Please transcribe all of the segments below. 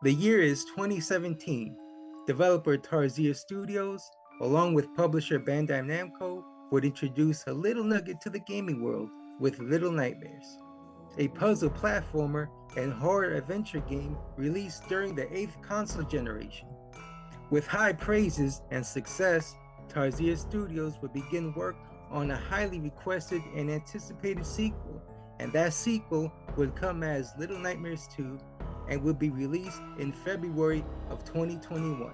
The year is 2017. Developer Tarzia Studios, along with publisher Bandai Namco, would introduce a little nugget to the gaming world with Little Nightmares, a puzzle platformer and horror adventure game released during the 8th console generation. With high praises and success, Tarzia Studios would begin work on a highly requested and anticipated sequel, and that sequel would come as Little Nightmares 2 and would be released in February of 2021.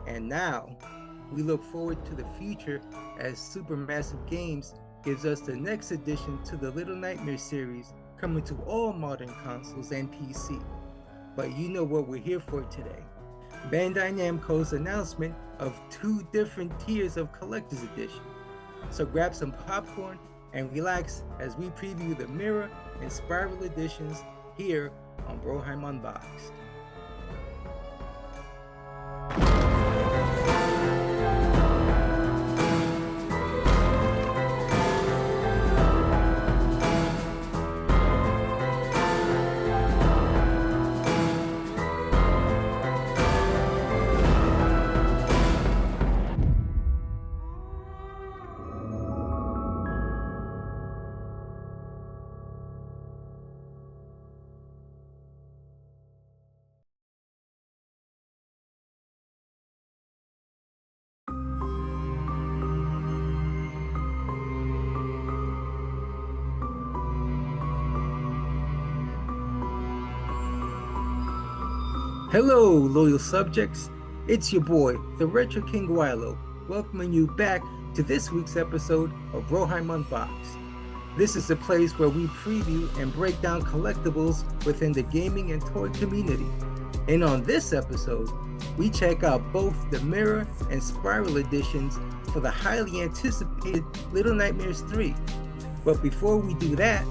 And now, we look forward to the future as Supermassive Games gives us the next addition to the Little Nightmares series coming to all modern consoles and PC. But you know what we're here for today. Bandai Namco's announcement of 2 different tiers of Collector's Edition. So grab some popcorn and relax as we preview the Mirror and Spiral Editions here on Broheim Unboxed. Hello, loyal subjects. It's your boy, the Retro King Wilo, welcoming you back to this week's episode of Broheim Unboxed. This is the place where we preview and break down collectibles within the gaming and toy community. And on this episode, we check out both the Mirror and Spiral editions for the highly anticipated Little Nightmares 3. But before we do that,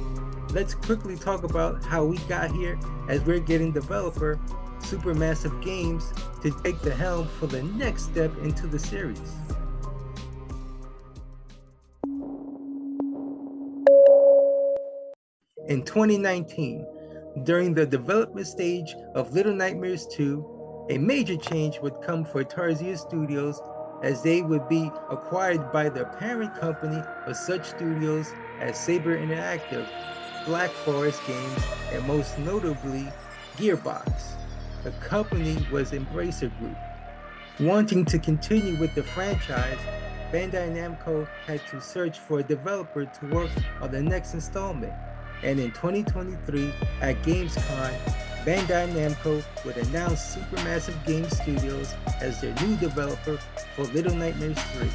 let's quickly talk about how we got here as we're getting developer Supermassive Games to take the helm for the next step into the series. In 2019, during the development stage of Little Nightmares 2, a major change would come for Tarzia Studios as they would be acquired by their parent company of such studios as Saber Interactive, Black Forest Games, and most notably, Gearbox. The company was Embracer Group. Wanting to continue with the franchise, Bandai Namco had to search for a developer to work on the next installment. And in 2023, at Gamescom, Bandai Namco would announce Supermassive Games Studios as their new developer for Little Nightmares 3.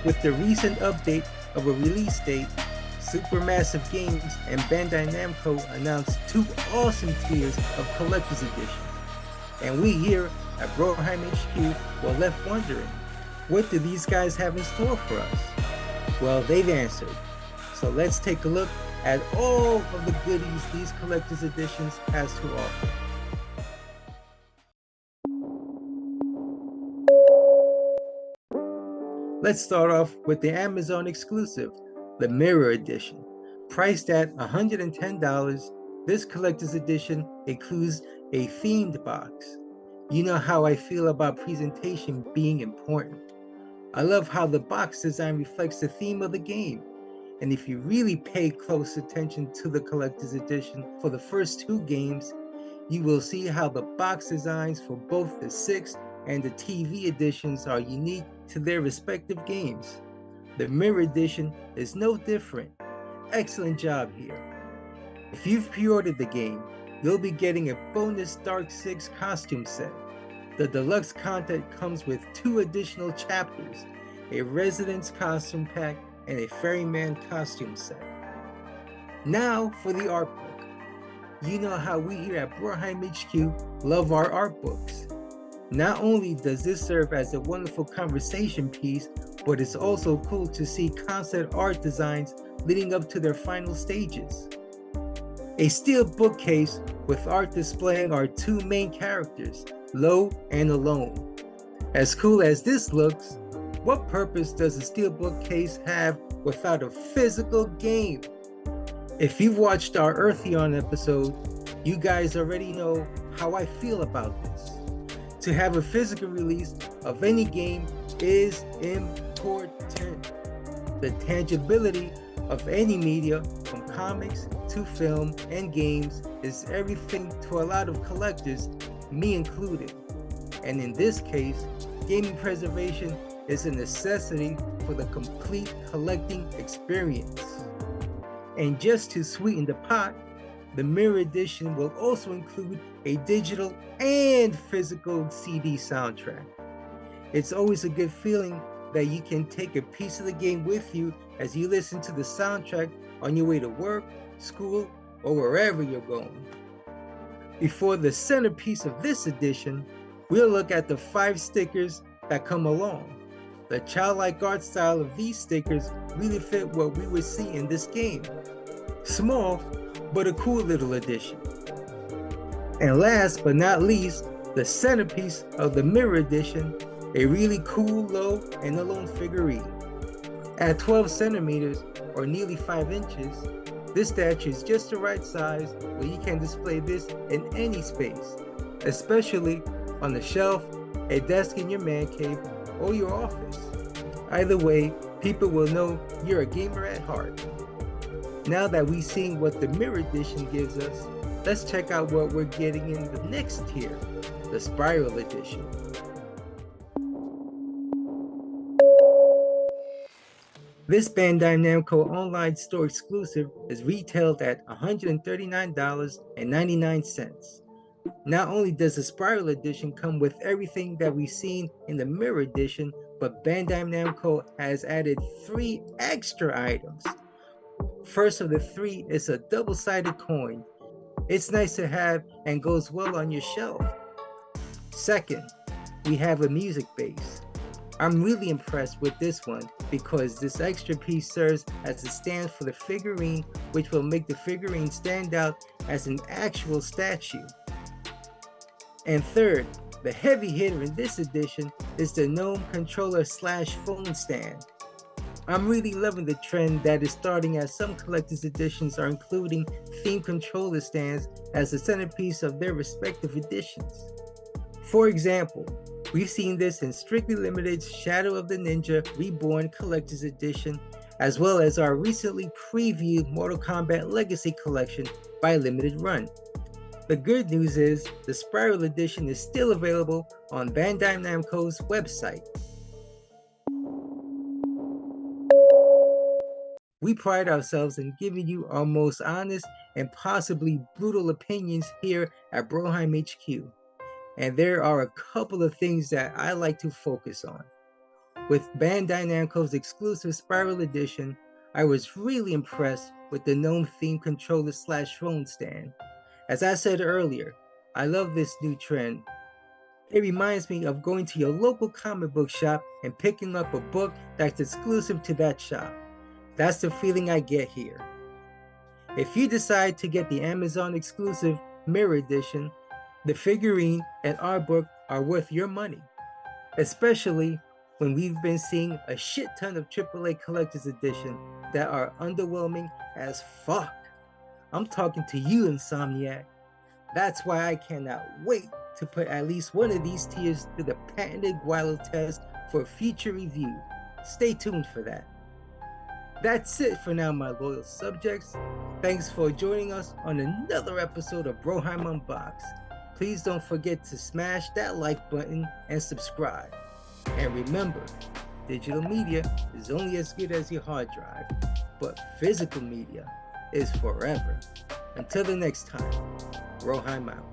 With the recent update of a release date, Supermassive Games and Bandai Namco announced 2 awesome tiers of Collector's Editions. And we here at Broheim HQ were left wondering, what do these guys have in store for us? Well, they've answered. So let's take a look at all of the goodies these Collector's Editions has to offer. Let's start off with the Amazon exclusive, the Mirror Edition. Priced at $110, this Collector's Edition includes a themed box. You know how I feel about presentation being important. I love how the box design reflects the theme of the game. And if you really pay close attention to the Collector's Edition for the first 2 games, you will see how the box designs for both the 6 and the TV editions are unique to their respective games. The Mirror Edition is no different. Excellent job here. If you've pre-ordered the game, you'll be getting a bonus Dark 6 costume set. The deluxe content comes with 2 additional chapters, a Residence costume pack and a Ferryman costume set. Now for the art book. You know how we here at Broheim HQ love our art books. Not only does this serve as a wonderful conversation piece, but it's also cool to see concept art designs leading up to their final stages. A steel bookcase with art displaying our 2 main characters, Low and Alone. As cool as this looks, what purpose does a steel bookcase have without a physical game? If you've watched our Eartheon episode, you guys already know how I feel about this. To have a physical release of any game is important. The tangibility of any media, from comics to film and games, is everything to a lot of collectors, me included. And in this case, gaming preservation is a necessity for the complete collecting experience. And just to sweeten the pot, the Mirror Edition will also include a digital and physical CD soundtrack. It's always a good feeling that you can take a piece of the game with you as you listen to the soundtrack on your way to work, school, or wherever you're going. Before the centerpiece of this edition, we'll look at the 5 stickers that come along. The childlike art style of these stickers really fit what we would see in this game. Small, but a cool little addition. And last but not least, the centerpiece of the Mirror Edition, a really cool low and alone figurine. At 12 centimeters or nearly 5 inches, this statue is just the right size where you can display this in any space, especially on the shelf, a desk in your man cave, or your office. Either way, people will know you're a gamer at heart. Now that we've seen what the Mirror Edition gives us, let's check out what we're getting in the next tier, the Spiral Edition. This Bandai Namco online store exclusive is retailed at $139.99. Not only does the Spiral Edition come with everything that we've seen in the Mirror Edition, but Bandai Namco has added 3 extra items. First of the 3 is a double-sided coin. It's nice to have and goes well on your shelf. Second, we have a music base. I'm really impressed with this one because this extra piece serves as a stand for the figurine, which will make the figurine stand out as an actual statue. And third, the heavy hitter in this edition is the GNOME controller / phone stand. I'm really loving the trend that is starting as some collector's editions are including theme controller stands as the centerpiece of their respective editions. For example, we've seen this in Strictly Limited's Shadow of the Ninja Reborn Collector's Edition, as well as our recently previewed Mortal Kombat Legacy Collection by Limited Run. The good news is the Spiral Edition is still available on Bandai Namco's website. We pride ourselves in giving you our most honest and possibly brutal opinions here at Broheim HQ. And there are a couple of things that I like to focus on. With Bandai Namco's exclusive Spiral Edition, I was really impressed with the GNOME theme controller / phone stand. As I said earlier, I love this new trend. It reminds me of going to your local comic book shop and picking up a book that's exclusive to that shop. That's the feeling I get here. If you decide to get the Amazon exclusive Mirror Edition, the figurine and art book are worth your money, especially when we've been seeing a shit ton of AAA collector's edition that are underwhelming as fuck. I'm talking to you, Insomniac. That's why I cannot wait to put at least one of these tiers through the patented Guilo test for future review. Stay tuned for that. That's it for now, my loyal subjects. Thanks for joining us on another episode of Broheim Unboxed. Please don't forget to smash that like button and subscribe. And remember, digital media is only as good as your hard drive, but physical media is forever. Until the next time, Broheim out.